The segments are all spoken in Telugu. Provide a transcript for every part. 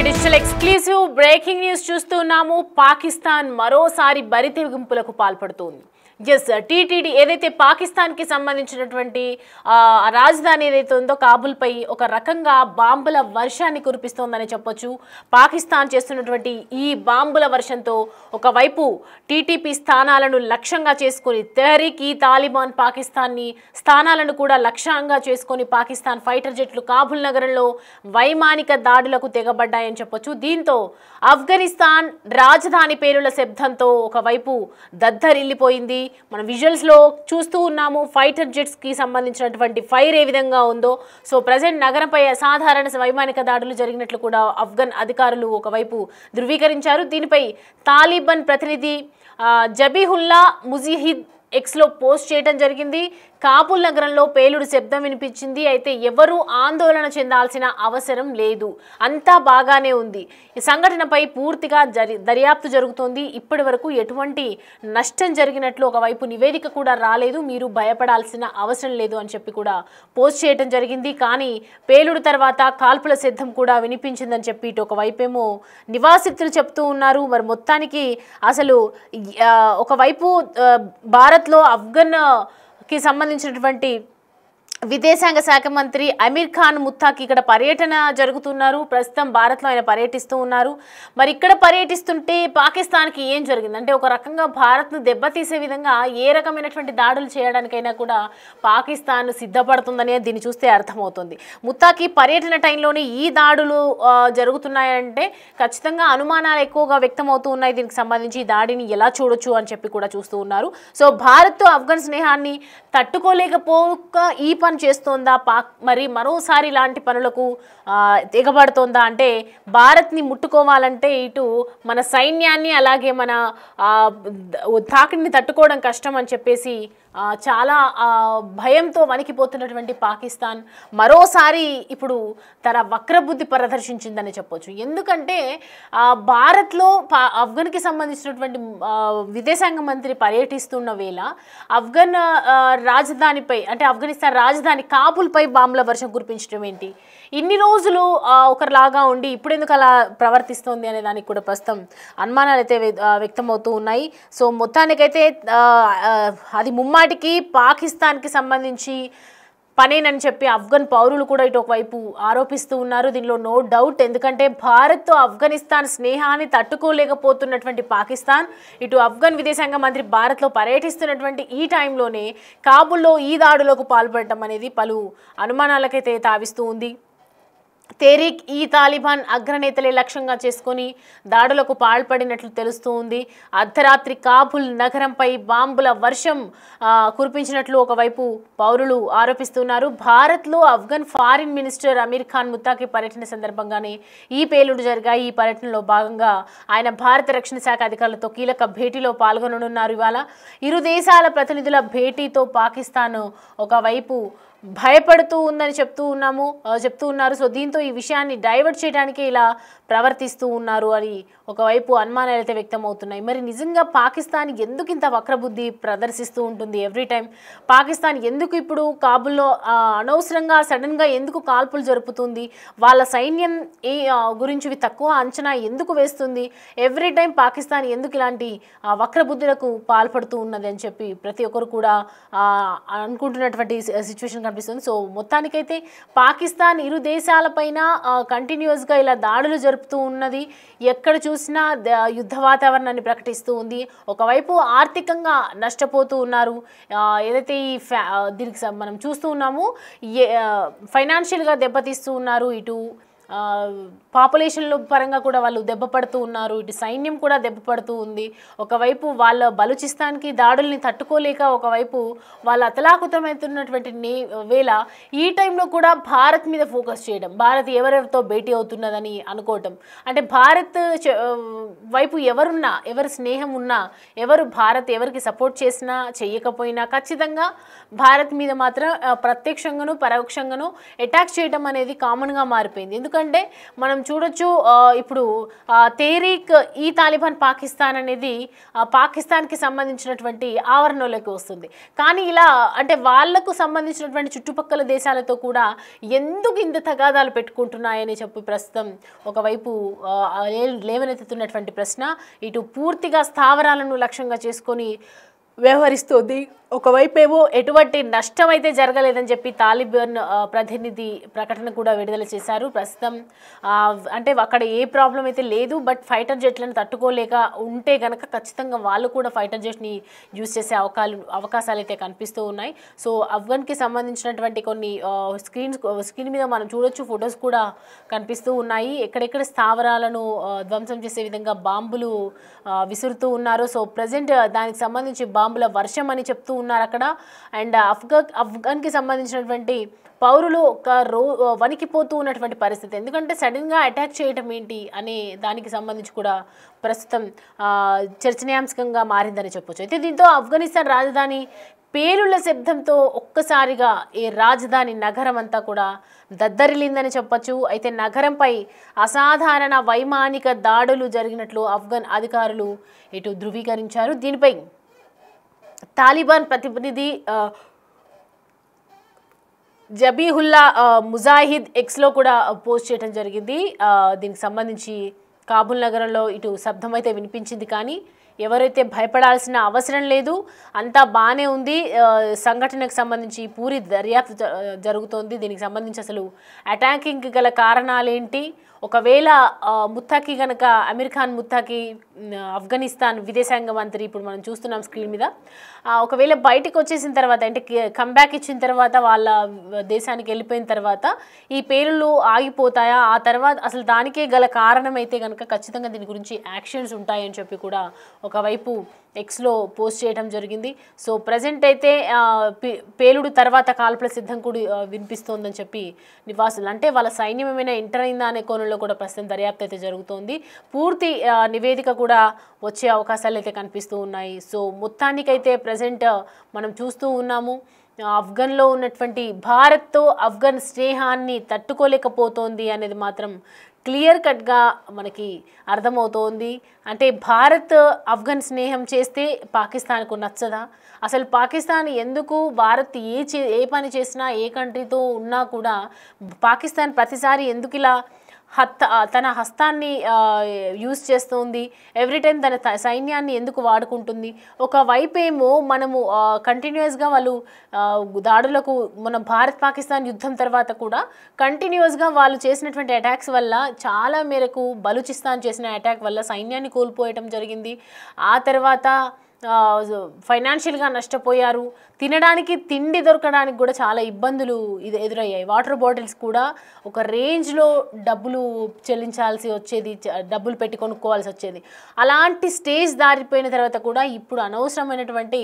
డిజిటల్ ఎక్స్క్లూసివ్ బ్రేకింగ్ న్యూస్ చూస్తున్నాము. పాకిస్తాన్ మరోసారి బరితెగింపులకు పాల్పడుతోంది. టీటీడీ ఏదైతే పాకిస్తాన్కి సంబంధించినటువంటి రాజధాని ఏదైతే ఉందో కాబుల్పై ఒక రకంగా బాంబుల వర్షాన్ని కురిపిస్తోందని చెప్పొచ్చు. పాకిస్తాన్ చేస్తున్నటువంటి ఈ బాంబుల వర్షంతో ఒకవైపు టీటీపీ స్థానాలను లక్ష్యంగా చేసుకుని తెహ్రీక్ ఈ తాలిబాన్ పాకిస్తాన్ని స్థానాలను కూడా లక్ష్యంగా చేసుకుని పాకిస్తాన్ ఫైటర్ జెట్లు కాబుల్ నగరంలో వైమానిక దాడులకు తెగబడ్డాయని చెప్పొచ్చు. దీంతో ఆఫ్ఘనిస్తాన్ రాజధాని పేరుల శబ్దంతో ఒకవైపు దద్దరిల్లిపోయింది. మనం విజువల్స్ లో చూస్తూ ఉన్నాము ఫైటర్ జెట్స్ కి సంబంధించినటువంటి ఫైర్ ఏ విధంగా ఉందో. సో ప్రెజెంట్ నగరంపై అసాధారణ వైమానిక దాడులు జరిగినట్లు కూడా ఆఫ్ఘన్ అధికారులు ఒకవైపు ధృవీకరించారు. దీనిపై తాలిబాన్ ప్రతినిధి జబీహుల్లా ముజాహిద్ ఎక్స్లో పోస్ట్ చేయడం జరిగింది. కాబుల్ నగరంలో పేలుడు శబ్దం వినిపించింది. అయితే ఎవరూ ఆందోళన చెందాల్సిన అవసరం లేదు, అంతా బాగానే ఉంది. ఈ సంఘటనపై పూర్తిగా దర్యాప్తు జరుగుతోంది. ఇప్పటి వరకు ఎటువంటి నష్టం జరిగినట్లు ఒకవైపు నివేదిక కూడా రాలేదు. మీరు భయపడాల్సిన అవసరం లేదు అని చెప్పి కూడా పోస్ట్ చేయడం జరిగింది. కానీ పేలుడు తర్వాత కాల్పుల శబ్దం కూడా వినిపించిందని చెప్పి ఇటు ఒకవైపేమో నివాసితులు చెప్తూ ఉన్నారు. మరి మొత్తానికి అసలు ఒకవైపు భారత్లో ఆఫ్ఘన్కి సంబంధించినటువంటి విదేశాంగ శాఖ మంత్రి అమీర్ ఖాన్ ముత్తాకి ఇక్కడ పర్యటన జరుగుతున్నారు. ప్రస్తుతం భారత్లో ఆయన పర్యటిస్తూ ఉన్నారు. మరి ఇక్కడ పర్యటిస్తుంటే పాకిస్తాన్కి ఏం జరిగింది అంటే ఒక రకంగా భారత్ను దెబ్బతీసే విధంగా ఏ రకమైనటువంటి దాడులు చేయడానికైనా కూడా పాకిస్తాన్ సిద్ధపడుతుందనే దీన్ని చూస్తే అర్థమవుతుంది. ముత్తాకి పర్యటన టైంలోనే ఈ దాడులు జరుగుతున్నాయంటే ఖచ్చితంగా అనుమానాలు ఎక్కువగా వ్యక్తమవుతూ ఉన్నాయి. దీనికి సంబంధించి ఈ దాడిని ఎలా చూడొచ్చు అని చెప్పి కూడా చూస్తూ ఉన్నారు. సో భారత్తో ఆఫ్ఘన్ స్నేహాన్ని తట్టుకోలేకపోక ఈ పని చేస్తోందా పాక్, మరి మరోసారి ఇలాంటి పనులకు దిగబడుతోందా అంటే భారత్ని ముట్టుకోవాలంటే ఇటు మన సైన్యాన్ని అలాగే మన తాకిడిని తట్టుకోవడం కష్టం అని చెప్పేసి చాలా భయంతో వణికిపోతున్నటువంటి పాకిస్తాన్ మరోసారి ఇప్పుడు తన వక్రబుద్ధి ప్రదర్శించిందని చెప్పొచ్చు. ఎందుకంటే భారత్లో ఆఫ్ఘన్కి సంబంధించినటువంటి విదేశాంగ మంత్రి పర్యటిస్తున్న వేళ ఆఫ్ఘన్ రాజధానిపై అంటే ఆఫ్ఘనిస్తాన్ రాజధాని కాబుల్పై బాంబుల వర్షం కురిపించడం ఏంటి? ఇన్ని రోజులు ఒకరిలాగా ఉండి ఇప్పుడు ఎందుకు అలా ప్రవర్తిస్తోంది అనే దానికి కూడా ప్రస్తుతం అనుమానాలు అయితే వ్యక్తమవుతూ ఉన్నాయి. సో మొత్తానికైతే అది ముమ్మాటికి పాకిస్తాన్కి సంబంధించి పనేనని చెప్పి ఆఫ్ఘన్ పౌరులు కూడా ఇటు ఒకవైపు ఆరోపిస్తూ ఉన్నారు. దీనిలో నో డౌట్. ఎందుకంటే భారత్తో ఆఫ్ఘనిస్తాన్ స్నేహాన్ని తట్టుకోలేకపోతున్నటువంటి పాకిస్తాన్ ఇటు ఆఫ్ఘన్ విదేశాంగ మంత్రి భారత్లో పర్యటిస్తున్నటువంటి ఈ టైంలోనే కాబుల్లో ఈ దాడులకు పాల్పడటం అనేది పలు అనుమానాలకైతే తావిస్తూ ఉంది. తెహ్రీక్ ఈ తాలిబాన్ అగ్రనేతలే లక్ష్యంగా చేసుకుని దాడులకు పాల్పడినట్లు తెలుస్తూ ఉంది. అర్ధరాత్రి కాబుల్ నగరంపై బాంబుల వర్షం కురిపించినట్లు ఒకవైపు పౌరులు ఆరోపిస్తున్నారు. భారత్లో ఆఫ్ఘన్ ఫారిన్ మినిస్టర్ అమీర్ ఖాన్ ముత్తాకి పర్యటన సందర్భంగానే ఈ పేలుడు జరిగాయి. ఈ పర్యటనలో భాగంగా ఆయన భారత రక్షణ శాఖ అధికారులతో కీలక భేటీలో పాల్గొననున్నారు. ఇవాళ ఇరు దేశాల ప్రతినిధుల భేటీతో పాకిస్తాన్ ఒకవైపు భయపడుతూ ఉందని చెప్తూ ఉన్నారు. సో దీంతో ఈ విషయాన్ని డైవర్ట్ చేయడానికి ఇలా ప్రవర్తిస్తూ ఉన్నారు అని ఒకవైపు అనుమానాలు అయితే వ్యక్తమవుతున్నాయి. మరి నిజంగా పాకిస్తాన్ ఎందుకు ఇంత వక్రబుద్ధి ప్రదర్శిస్తూ ఉంటుంది ఎవ్రీ టైం? పాకిస్తాన్ ఎందుకు ఇప్పుడు కాబుల్లో అనవసరంగా సడన్గా ఎందుకు కాల్పులు జరుపుతుంది? వాళ్ళ సైన్యం గురించి తక్కువ అంచనా ఎందుకు వేస్తుంది? ఎవ్రీ టైం పాకిస్తాన్ ఎందుకు ఇలాంటి వక్రబుద్ధులకు పాల్పడుతూ ఉన్నది అని చెప్పి ప్రతి ఒక్కరు కూడా అనుకుంటున్నటువంటి సిచ్యువేషన్ కనిపిస్తుంది. సో మొత్తానికైతే పాకిస్తాన్ ఇరు దేశాలపైన కంటిన్యూస్గా ఇలా దాడులు జరుపుతూ ఉన్నది. ఎక్కడ చూసినా యుద్ధ వాతావరణాన్ని ప్రకటిస్తూ ఉంది. ఒకవైపు ఆర్థికంగా నష్టపోతూ ఉన్నారు. ఏదైతే ఈ దీనికి మనం చూస్తూ ఉన్నాము ఫైనాన్షియల్గా దెబ్బతీస్తూ ఉన్నారు. ఇటు పాపులేషన్లో పరంగా కూడా వాళ్ళు దెబ్బపడుతూ ఉన్నారు. ఇటు సైన్యం కూడా దెబ్బపడుతూ ఉంది. ఒకవైపు వాళ్ళ బలూచిస్తాన్కి దాడుల్ని తట్టుకోలేక ఒకవైపు వాళ్ళు అతలాకుతమవుతున్నటువంటి వేళ ఈ టైంలో కూడా భారత్ మీద ఫోకస్ చేయడం, భారత్ ఎవరెవరితో భేటీ అవుతున్నదని అనుకోవటం. అంటే భారత్ వైపు ఎవరున్నా, ఎవరి స్నేహం ఉన్నా, ఎవరు భారత్ ఎవరికి సపోర్ట్ చేసినా చేయకపోయినా ఖచ్చితంగా భారత్ మీద మాత్రం ప్రత్యక్షంగాను పరోక్షంగాను అటాక్ చేయడం అనేది కామన్గా మారిపోయింది. ఎందుకంటే మనం చూడొచ్చు ఇప్పుడు తేరీక్ ఈ తాలిబాన్ పాకిస్తాన్ అనేది పాకిస్తాన్కి సంబంధించినటువంటి ఆవరణలోకి వస్తుంది. కానీ ఇలా అంటే వాళ్లకు సంబంధించినటువంటి చుట్టుపక్కల దేశాలతో కూడా ఎందుకు ఇంత తగాదాలు పెట్టుకుంటున్నాయని చెప్పి ప్రస్తుతం ఒకవైపు లేవనెత్తుతున్నటువంటి ప్రశ్న ఇటు పూర్తిగా స్థావరాలను లక్ష్యంగా చేసుకొని వ్యవహరిస్తోంది. ఒకవైపేమో ఎటువంటి నష్టం అయితే జరగలేదని చెప్పి తాలిబాన్ ప్రతినిధి ప్రకటన కూడా విడుదల చేశారు. ప్రస్తుతం అంటే అక్కడ ఏ ప్రాబ్లం అయితే లేదు, బట్ ఫైటర్ జెట్లను తట్టుకోలేక ఉంటే కనుక ఖచ్చితంగా వాళ్ళు కూడా ఫైటర్ జెట్ని యూజ్ చేసే అవకాశాలు అయితే కనిపిస్తూ ఉన్నాయి. సో ఆఫ్ఘన్కి సంబంధించినటువంటి కొన్ని స్క్రీన్ మీద మనం చూడొచ్చు, ఫొటోస్ కూడా కనిపిస్తూ ఉన్నాయి. ఎక్కడెక్కడ స్థావరాలను ధ్వంసం చేసే విధంగా బాంబులు విసురుతూ ఉన్నారు. సో ప్రజెంట్ దానికి సంబంధించి బాంబుల వర్షం అని చెప్తూ ఉన్నారు అక్కడ. అండ్ ఆఫ్ఘన్కి సంబంధించినటువంటి పౌరులు వణికిపోతూ ఉన్నటువంటి పరిస్థితి. ఎందుకంటే సడన్గా అటాక్ చేయటం ఏంటి అనే దానికి సంబంధించి కూడా ప్రస్తుతం చర్చనీయాంశంగా మారిందని చెప్పొచ్చు. అయితే దీంతో ఆఫ్ఘనిస్తాన్ రాజధాని పేలుళ్ల శబ్దంతో ఒక్కసారిగా ఈ రాజధాని నగరం అంతా కూడా దద్దరిల్లిందని చెప్పొచ్చు. అయితే నగరంపై అసాధారణ వైమానిక దాడులు జరిగినట్లు ఆఫ్ఘన్ అధికారులు ఇటు ధృవీకరించారు. దీనిపై తాలిబాన్ ప్రతినిధి జబీహుల్లా ముజాహిద్ ఎక్స్లో కూడా పోస్ట్ చేయడం జరిగింది. దీనికి సంబంధించి కాబూల్ నగరంలో ఇటు శబ్దం అయితే వినిపించింది, కానీ ఎవరైతే భయపడాల్సిన అవసరం లేదు, అంతా బాగానే ఉంది. సంఘటనకు సంబంధించి పూరి దర్యాప్తు జరుగుతోంది. దీనికి సంబంధించి అసలు అటాకింగ్కి గల కారణాలేంటి, ఒకవేళ ముత్తాకి కనుక అమీర్ ఖాన్ ముత్తాకి ఆఫ్ఘనిస్తాన్ విదేశాంగ మంత్రి ఇప్పుడు మనం చూస్తున్నాం స్క్రీన్ మీద, ఒకవేళ బయటకు వచ్చేసిన తర్వాత అంటే కంబ్యాక్ ఇచ్చిన తర్వాత వాళ్ళ దేశానికి వెళ్ళిపోయిన తర్వాత ఈ పేలుళ్ళు ఆగిపోతాయా, ఆ తర్వాత అసలు దానికే గల కారణం అయితే కనుక ఖచ్చితంగా దీని గురించి యాక్షన్స్ ఉంటాయని చెప్పి కూడా ఒకవైపు ఎక్స్లో పోస్ట్ చేయడం జరిగింది. సో ప్రజెంట్ అయితే పేలుడు తర్వాత కాల్పుల సిద్ధం కూడా వినిపిస్తోందని చెప్పి నివాసులు అంటే వాళ్ళ సైన్యం ఏమైనా ఎంటర్ అయిందా అనే కోణంలో కూడా ప్రస్తుతం దర్యాప్తు అయితే జరుగుతోంది. పూర్తి నివేదిక కూడా వచ్చే అవకాశాలు అయితే కనిపిస్తూ ఉన్నాయి. సో మొత్తానికైతే ప్రజెంట్ మనం చూస్తూ ఉన్నాము ఆఫ్ఘన్లో ఉన్నటువంటి భారత్తో ఆఫ్ఘన్ స్నేహాన్ని తట్టుకోలేకపోతోంది అనేది మాత్రం క్లియర్ కట్గా మనకి అర్థమవుతోంది. అంటే భారత్ ఆఫ్ఘన్ స్నేహం చేస్తే పాకిస్తాన్కు నచ్చదా, అసలు పాకిస్తాన్ ఎందుకు భారత్ ఏ పని చేసినా ఏ కంట్రీతో ఉన్నా కూడా పాకిస్తాన్ ప్రతిసారి ఎందుకు ఇలా తన హస్తాన్ని యూజ్ చేస్తుంది, ఎవ్రీ టైం తన సైన్యాన్ని ఎందుకు వాడుకుంటుంది. ఒకవైపు ఏమో మనము కంటిన్యూస్గా వాళ్ళు దాడులకు మన భారత్ పాకిస్తాన్ యుద్ధం తర్వాత కూడా కంటిన్యూస్గా వాళ్ళు చేసినటువంటి అటాక్స్ వల్ల చాలా మేరకు బలూచిస్తాన్ చేసిన అటాక్ వల్ల సైన్యాన్ని కోల్పోయటం జరిగింది. ఆ తర్వాత ఫైనాన్షియల్గా నష్టపోయారు, తినడానికి తిండి దొరకడానికి కూడా చాలా ఇబ్బందులు ఎదురయ్యాయి. వాటర్ బాటిల్స్ కూడా ఒక రేంజ్లో డబ్బులు చెల్లించాల్సి వచ్చేది, డబ్బులు పెట్టి కొనుక్కోవాల్సి వచ్చేది. అలాంటి స్టేజ్ దారిపోయిన తర్వాత కూడా ఇప్పుడు అనవసరమైనటువంటి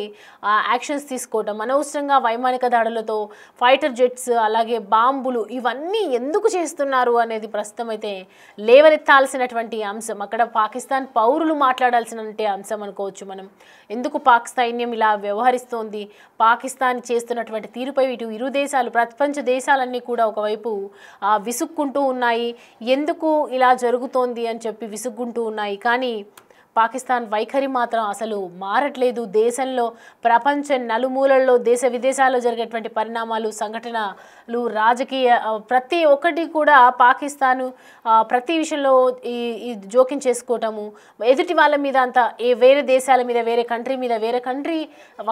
యాక్షన్స్ తీసుకోవటం, అనవసరంగా వైమానిక దాడులతో ఫైటర్ జెట్స్ అలాగే బాంబులు ఇవన్నీ ఎందుకు చేస్తున్నారు అనేది ప్రస్తుతం అయితే లేవనెత్తాల్సినటువంటి అంశం. అక్కడ పాకిస్తాన్ పౌరులు మాట్లాడాల్సినటువంటి అంశం అనుకోవచ్చు మనం. ఎందుకు పాక్ సైన్యం ఇలా వ్యవహరిస్తోంది, పాకిస్తాన్ చేస్తున్నటువంటి తీరుపై ఇటు ఇరు దేశాలు ప్రపంచ దేశాలన్నీ కూడా ఒకవైపు విసుక్కుంటూ ఉన్నాయి, ఎందుకు ఇలా జరుగుతోంది అని చెప్పి విసుక్కుంటూ ఉన్నాయి. కానీ పాకిస్తాన్ వైఖరి మాత్రం అసలు మారట్లేదు. దేశంలో ప్రపంచ నలుమూలల్లో దేశ విదేశాల్లో జరిగేటువంటి పరిణామాలు, సంఘటనలు, రాజకీయ ప్రతి ఒక్కటి కూడా పాకిస్తాను ప్రతి విషయంలో ఈ జోక్యం చేసుకోవటము, ఎదుటి వాళ్ళ మీద అంతా వేరే దేశాల మీద, వేరే కంట్రీ మీద, వేరే కంట్రీ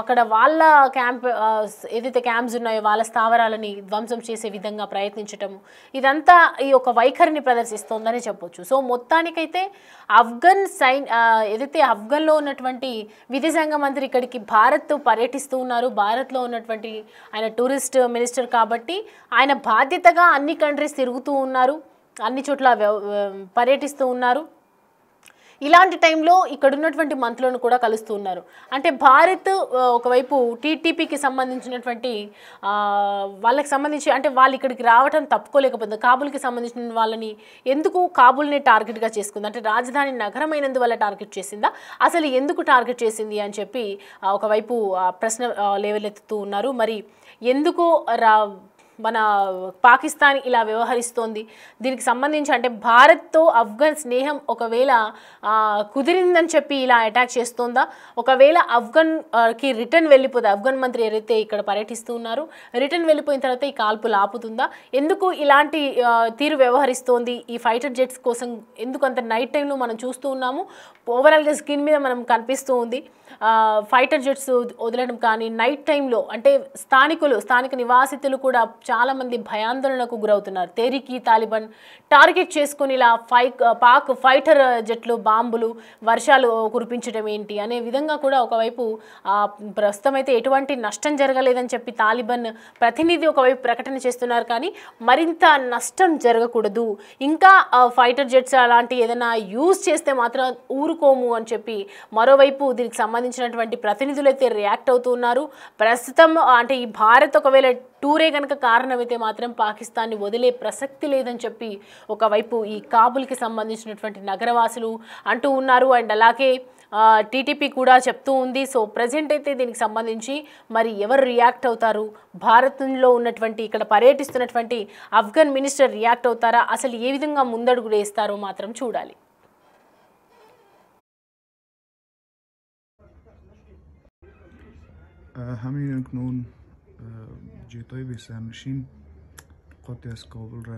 అక్కడ వాళ్ళ ఏదైతే క్యాంప్స్ ఉన్నాయో వాళ్ళ స్థావరాలని ధ్వంసం చేసే విధంగా ప్రయత్నించటము, ఇదంతా ఈ ఒక వైఖరిని ప్రదర్శిస్తోందని చెప్పొచ్చు. సో మొత్తానికైతే ఆఫ్ఘన్ ఏదైతే ఆఫ్ఘన్లో ఉన్నటువంటి విదేశాంగ మంత్రి ఇక్కడికి భారత్ పర్యటిస్తూ ఉన్నారు. భారత్లో ఉన్నటువంటి ఆయన టూరిస్ట్ మినిస్టర్ కాబట్టి ఆయన బాధ్యతగా అన్ని కంట్రీస్ తిరుగుతూ ఉన్నారు, అన్ని చోట్ల పర్యటిస్తూ ఉన్నారు. ఇలాంటి టైంలో ఇక్కడ ఉన్నటువంటి మంత్రులను కూడా కలుస్తూ ఉన్నారు. అంటే భారత్ ఒకవైపు టీటీపీకి సంబంధించినటువంటి వాళ్ళకి సంబంధించి అంటే వాళ్ళు ఇక్కడికి రావడం తప్పుకోలేకపోతుంది. కాబూల్కి సంబంధించిన వాళ్ళని ఎందుకు కాబూల్ని టార్గెట్గా చేసుకుంది, అంటే రాజధాని నగరమైనందువల్ల టార్గెట్ చేసిందా, అసలు ఎందుకు టార్గెట్ చేసింది అని చెప్పి ఒకవైపు ప్రశ్న లేవలెత్తుతూ ఉన్నారు. మరి ఎందుకు మన పాకిస్తాన్ ఇలా వ్యవహరిస్తోంది? దీనికి సంబంధించి అంటే భారత్తో ఆఫ్ఘన్ స్నేహం ఒకవేళ కుదిరిందని చెప్పి ఇలా అటాక్ చేస్తోందా? ఒకవేళ కి రిటర్న్ వెళ్ళిపోతే ఆఫ్ఘన్ మంత్రి ఎవరైతే ఇక్కడ పర్యటిస్తూ ఉన్నారో రిటర్న్ వెళ్ళిపోయిన తర్వాత ఈ కాల్పులు ఆపుతుందా? ఎందుకు ఇలాంటి తీరు వ్యవహరిస్తోంది? ఈ ఫైటర్ జెట్స్ కోసం ఎందుకు అంత నైట్ టైంలో మనం చూస్తూ ఉన్నాము, ఓవరాల్గా స్క్రీన్ మీద మనం కనిపిస్తూ ఉంది ఫైటర్ జెట్స్ వదలడం కానీ నైట్ టైంలో అంటే స్థానిక నివాసితులు కూడా చాలామంది భయాందోళనకు గురవుతున్నారు. తెహ్రీక్ తాలిబాన్ టార్గెట్ చేసుకుని ఇలా పాక్ ఫైటర్ జెట్లు బాంబులు వర్షాలు కురిపించడం ఏంటి అనే విధంగా కూడా ఒకవైపు ప్రస్తుతం అయితే ఎటువంటి నష్టం జరగలేదని చెప్పి తాలిబాన్ ప్రతినిధి ఒకవైపు ప్రకటన చేస్తున్నారు. కానీ మరింత నష్టం జరగకూడదు, ఇంకా ఫైటర్ జెట్స్ అలాంటి ఏదైనా యూజ్ చేస్తే మాత్రం ఊరుకోము అని చెప్పి మరోవైపు దీనికి సంబంధించినటువంటి ప్రతినిధులు అయితే రియాక్ట్ అవుతున్నారు. ప్రస్తుతం అంటే ఈ భారత్ ఒకవేళ టూరే కనుక కారణమైతే మాత్రం పాకిస్తాన్ని వదిలే ప్రసక్తి లేదని చెప్పి ఒకవైపు ఈ కాబుల్కి సంబంధించినటువంటి నగరవాసులు అంటూ ఉన్నారు. అండ్ అలాగే టీటీపీ కూడా చెప్తూ ఉంది. సో ప్రజెంట్ అయితే దీనికి సంబంధించి మరి ఎవరు రియాక్ట్ అవుతారు, భారత్లో ఉన్నటువంటి ఇక్కడ పర్యటిస్తున్నటువంటి ఆఫ్ఘన్ మినిస్టర్ రియాక్ట్ అవుతారా, అసలు ఏ విధంగా ముందడుగు వేస్తారో మాత్రం చూడాలి. همین کنون جیتای 25 قطعه از کابل را